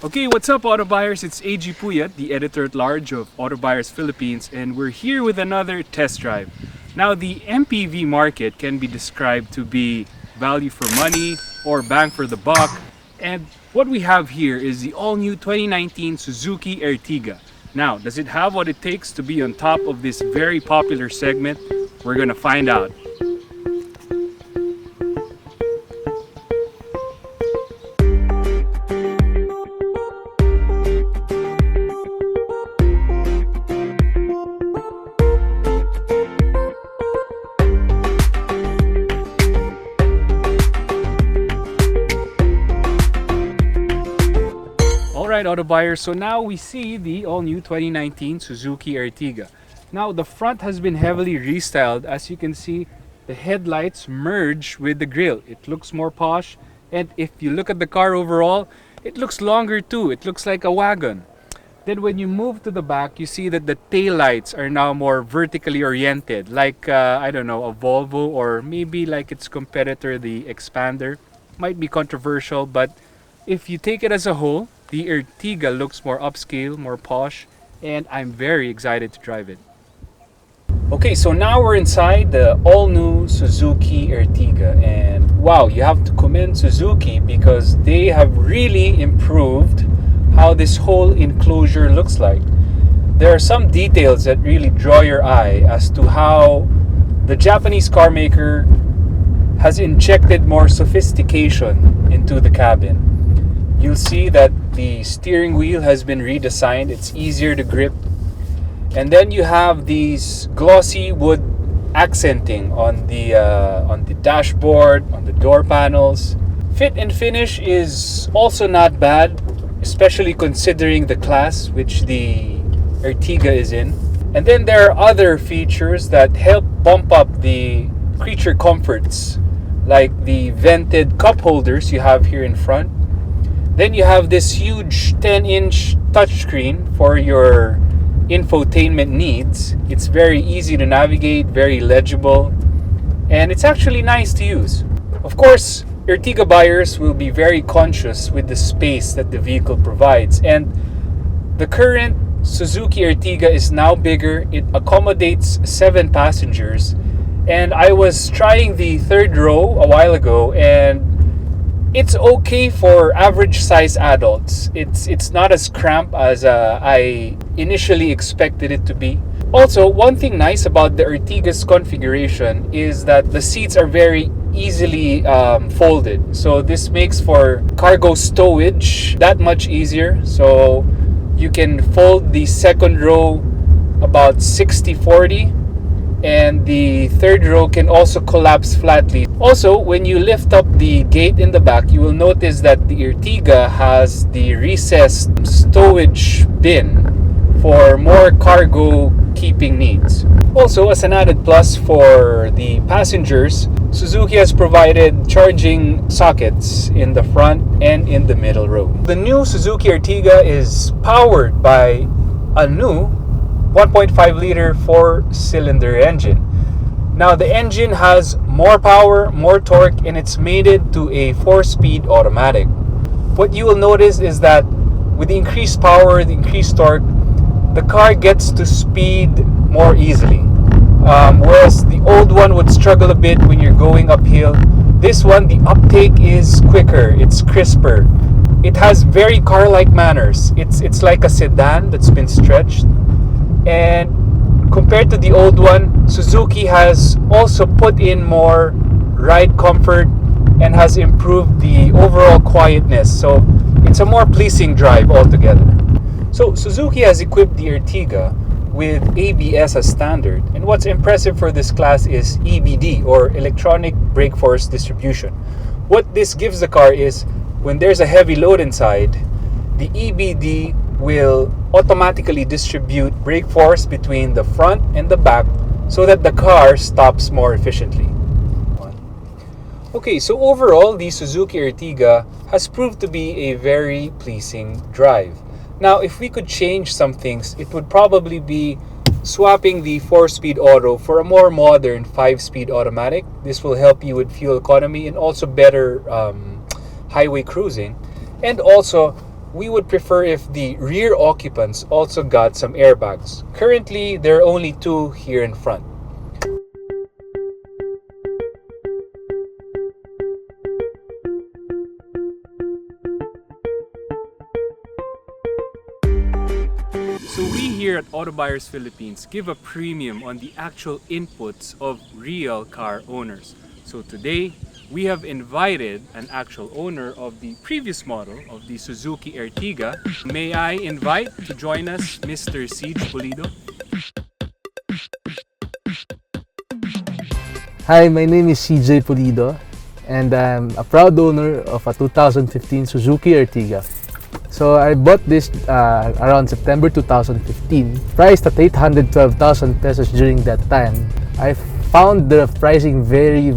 Okay, what's up, auto buyers? It's AG Puyat, the editor-at-large of Auto Buyers Philippines, and we're here with another test drive. Now, the MPV market can be described to be value for money or bang for the buck, and what we have here is the all-new 2019 Suzuki Ertiga. Now, does it have what it takes to be on top of this very popular segment? We're gonna find out. Alright, auto buyers, so now we see the all-new 2019 Suzuki Ertiga. Now, the front has been heavily restyled. As you can see, the headlights merge with the grille. It looks more posh, and if you look at the car overall, it looks longer too. It looks like a wagon. Then when you move to the back, you see that the taillights are now more vertically oriented, like, I don't know, a Volvo or maybe like its competitor, the Expander. Might be controversial, but if you take it as a whole, the Ertiga looks more upscale, more posh, and I'm very excited to drive it. Okay, so now we're inside the all-new Suzuki Ertiga, and wow, you have to commend Suzuki because they have really improved how this whole enclosure looks like. There are some details that really draw your eye as to how the Japanese car maker has injected more sophistication into the cabin. You'll see that the steering wheel has been redesigned. It's easier to grip. And then you have these glossy wood accenting on the dashboard, on the door panels. Fit and finish is also not bad, especially considering the class which the Ertiga is in. And then there are other features that help bump up the creature comforts, like the vented cup holders you have here in front. Then you have this huge 10-inch touchscreen for your infotainment needs. It's very easy to navigate, very legible, and it's actually nice to use. Of course, Ertiga buyers will be very conscious with the space that the vehicle provides, and the current Suzuki Ertiga is now bigger. It accommodates 7 passengers, and I was trying the third row a while ago, and it's okay for average size adults. It's not as cramped as I initially expected it to be. Also, one thing nice about the Ertiga's configuration is that the seats are very easily folded. So this makes for cargo stowage that much easier. So you can fold the second row about 60-40. And the third row can also collapse flatly. Also, when you lift up the gate in the back, you will notice that the Ertiga has the recessed stowage bin for more cargo keeping needs. Also, as an added plus for the passengers, Suzuki has provided charging sockets in the front and in the middle row. The new Suzuki Ertiga is powered by a new 1.5-liter 4-cylinder engine. Now, the engine has more power, more torque, and it's mated to a 4-speed automatic. What you will notice is that with the increased power, the increased torque, the car gets to speed more easily. Whereas the old one would struggle a bit when you're going uphill. This one, the uptake is quicker, it's crisper. It has very car-like manners. It's like a sedan that's been stretched. And compared to the old one, Suzuki has also put in more ride comfort and has improved the overall quietness. So it's a more pleasing drive altogether. So Suzuki has equipped the Ertiga with ABS as standard. And what's impressive for this class is EBD, or electronic brake force distribution. What this gives the car is when there's a heavy load inside, the EBD will automatically distribute brake force between the front and the back so that the car stops more efficiently. Okay, so overall, the Suzuki Ertiga has proved to be a very pleasing drive. Now, if we could change some things, it would probably be swapping the 4-speed auto for a more modern 5-speed automatic. This will help you with fuel economy and also better highway cruising. And also, we would prefer if the rear occupants also got some airbags. Currently, there are only two here in front. So we here at Auto Buyers Philippines give a premium on the actual inputs of real car owners. So today, we have invited an actual owner of the previous model of the Suzuki Ertiga. May I invite to join us Mr. Siege Pulido? Hi, my name is CJ Pulido and I'm a proud owner of a 2015 Suzuki Ertiga. So I bought this around September 2015, priced at 812,000 pesos during that time. I found the pricing very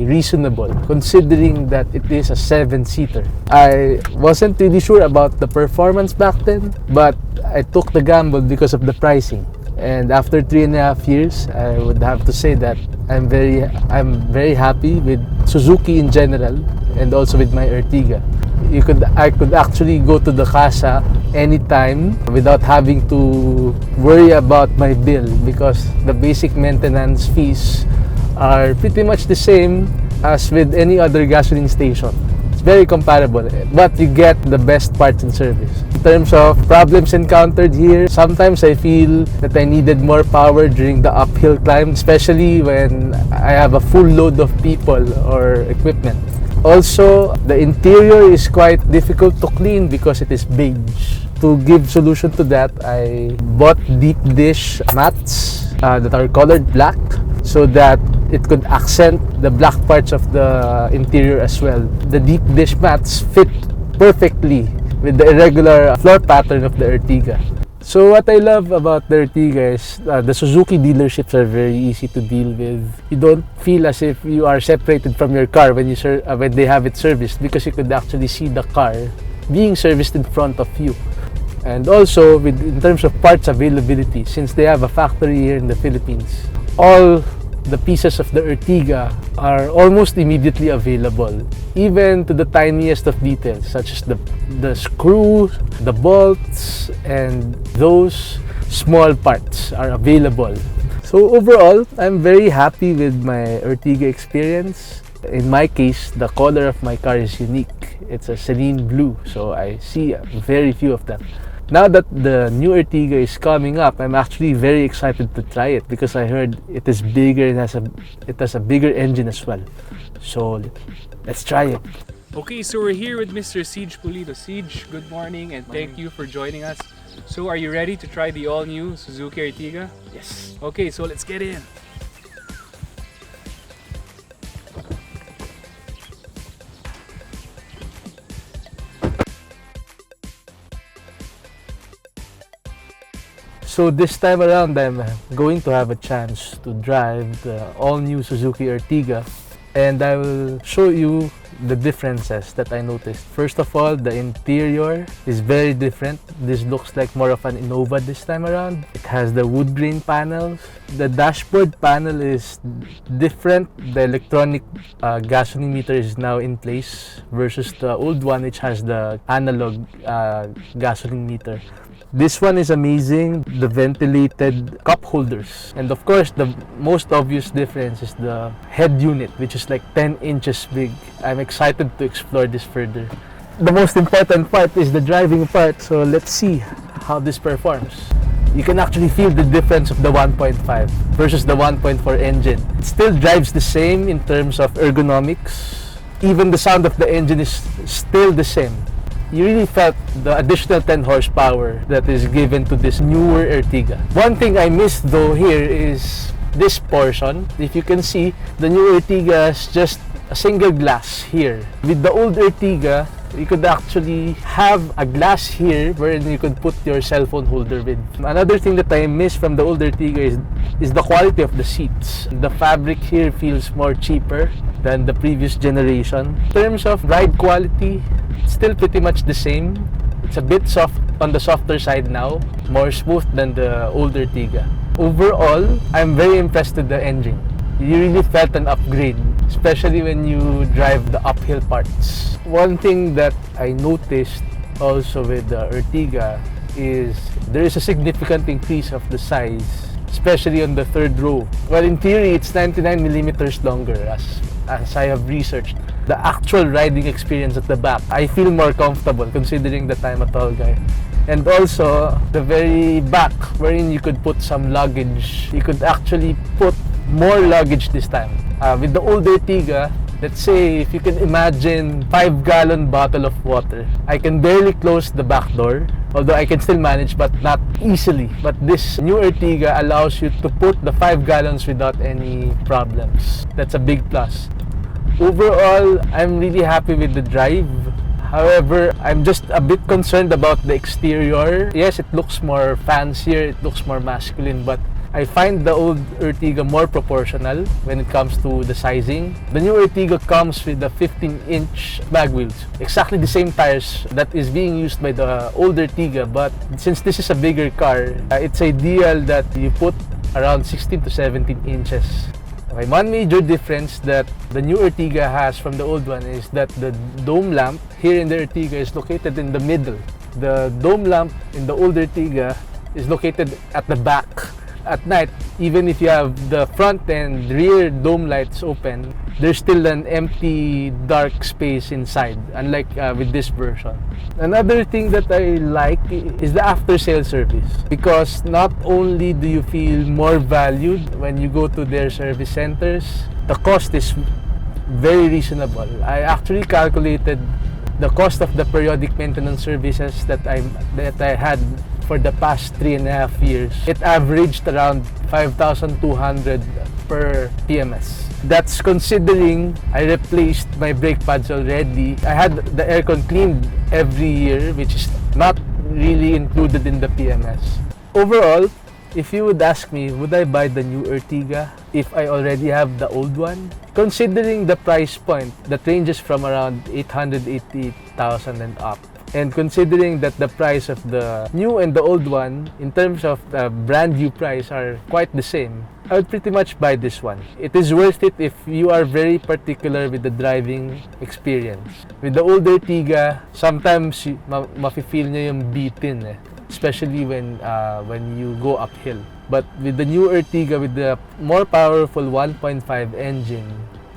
reasonable considering that it is a 7-seater. I wasn't really sure about the performance back then, but I took the gamble because of the pricing. And after 3.5 years, I would have to say that I'm very happy with Suzuki in general and also with my Ertiga. I could actually go to the casa anytime without having to worry about my bill because the basic maintenance fees are pretty much the same as with any other gasoline station. It's very comparable, but you get the best parts and service. In terms of problems encountered here, sometimes I feel that I needed more power during the uphill climb, especially when I have a full load of people or equipment. Also, the interior is quite difficult to clean because it is beige. To give solution to that, I bought deep dish mats that are colored black so that it could accent the black parts of the interior as well. The deep dish mats fit perfectly with the irregular floor pattern of the Ertiga. So what I love about the Ertiga is the Suzuki dealerships are very easy to deal with. You don't feel as if you are separated from your car when they have it serviced because you could actually see the car being serviced in front of you. And also in terms of parts availability, since they have a factory here in the Philippines, all the pieces of the Ertiga are almost immediately available, even to the tiniest of details such as the screws, the bolts, and those small parts are available. So overall, I'm very happy with my Ertiga experience. In my case, the color of my car is unique. It's a Celine blue, so I see very few of them. Now that the new Ertiga is coming up, I'm actually very excited to try it because I heard it is bigger and it has a bigger engine as well. So let's try it. Okay, so we're here with Mr. Siege Pulido. Siege, good morning and thank you for joining us. So are you ready to try the all-new Suzuki Ertiga? Yes. Okay, so let's get in. So this time around, I'm going to have a chance to drive the all-new Suzuki Ertiga, and I will show you the differences that I noticed. First of all, the interior is very different. This looks like more of an Innova this time around. It has the wood grain panels. The dashboard panel is different. The electronic gasoline meter is now in place versus the old one which has the analog gasoline meter. This one is amazing, the ventilated cup holders. And of course, the most obvious difference is the head unit, which is like 10 inches big. I'm excited to explore this further. The most important part is the driving part, so let's see how this performs. You can actually feel the difference of the 1.5 versus the 1.4 engine. It still drives the same in terms of ergonomics. Even the sound of the engine is still the same. You really felt the additional 10 horsepower that is given to this newer Ertiga. One thing I missed though here is this portion. If you can see, the new Ertiga is just a single glass here. With the old Ertiga, you could actually have a glass here wherein you could put your cell phone holder with. Another thing that I miss from the old Ertiga is the quality of the seats. The fabric here feels more cheaper than the previous generation. In terms of ride quality, still pretty much the same. It's a bit soft on the softer side now, more smooth than the old Ertiga. Overall, I'm very impressed with the engine. You really felt an upgrade, especially when you drive the uphill parts. One thing that I noticed also with the Ertiga is there is a significant increase of the size, especially on the third row. Well, in theory, it's 99 millimeters longer as I have researched. The actual riding experience at the back, I feel more comfortable considering that I'm a tall guy. And also, the very back, wherein you could put some luggage, you could actually put more luggage this time. With the old Ertiga, let's say if you can imagine 5-gallon bottle of water, I can barely close the back door, although I can still manage but not easily. But this new Ertiga allows you to put the 5 gallons without any problems. That's a big plus. Overall, I'm really happy with the drive. However, I'm just a bit concerned about the exterior. Yes, it looks more fancier, it looks more masculine, but I find the old Ertiga more proportional when it comes to the sizing. The new Ertiga comes with the 15-inch mag wheels, exactly the same tires that is being used by the old Ertiga, but since this is a bigger car, it's ideal that you put around 16 to 17 inches. Okay, one major difference that the new Ertiga has from the old one is that the dome lamp here in the Ertiga is located in the middle. The dome lamp in the old Ertiga is located at the back. At night, even if you have the front and rear dome lights open, there's still an empty dark space inside, unlike with this version. Another thing that I like is the after sale service, because not only do you feel more valued when you go to their service centers, the cost is very reasonable. I actually calculated the cost of the periodic maintenance services that I had for the past 3.5 years. It averaged around 5,200 per PMS. That's considering I replaced my brake pads already. I had the aircon cleaned every year, which is not really included in the PMS. Overall, if you would ask me, would I buy the new Ertiga if I already have the old one? Considering the price point that ranges from around 880,000 and up, and considering that the price of the new and the old one in terms of the brand new price are quite the same, I would pretty much buy this one. It is worth it if you are very particular with the driving experience. With the old Ertiga, sometimes mafe-feel nyo yung bitin especially when you go uphill. But with the new Ertiga, with the more powerful 1.5 engine,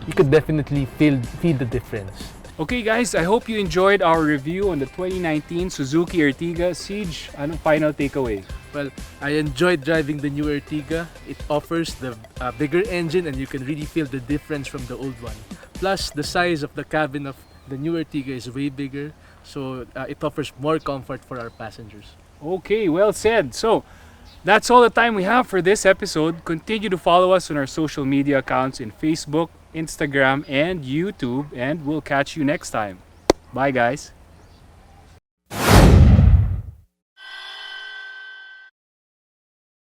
you could definitely feel the difference. Okay guys, I hope you enjoyed our review on the 2019 Suzuki Ertiga. Siege, anong final takeaway? Well, I enjoyed driving the new Ertiga. It offers the bigger engine and you can really feel the difference from the old one. Plus, the size of the cabin of the new Ertiga is way bigger, so it offers more comfort for our passengers. Okay, well said. So, that's all the time we have for this episode. Continue to follow us on our social media accounts in Facebook, Instagram, and YouTube, and we'll catch you next time. Bye, guys.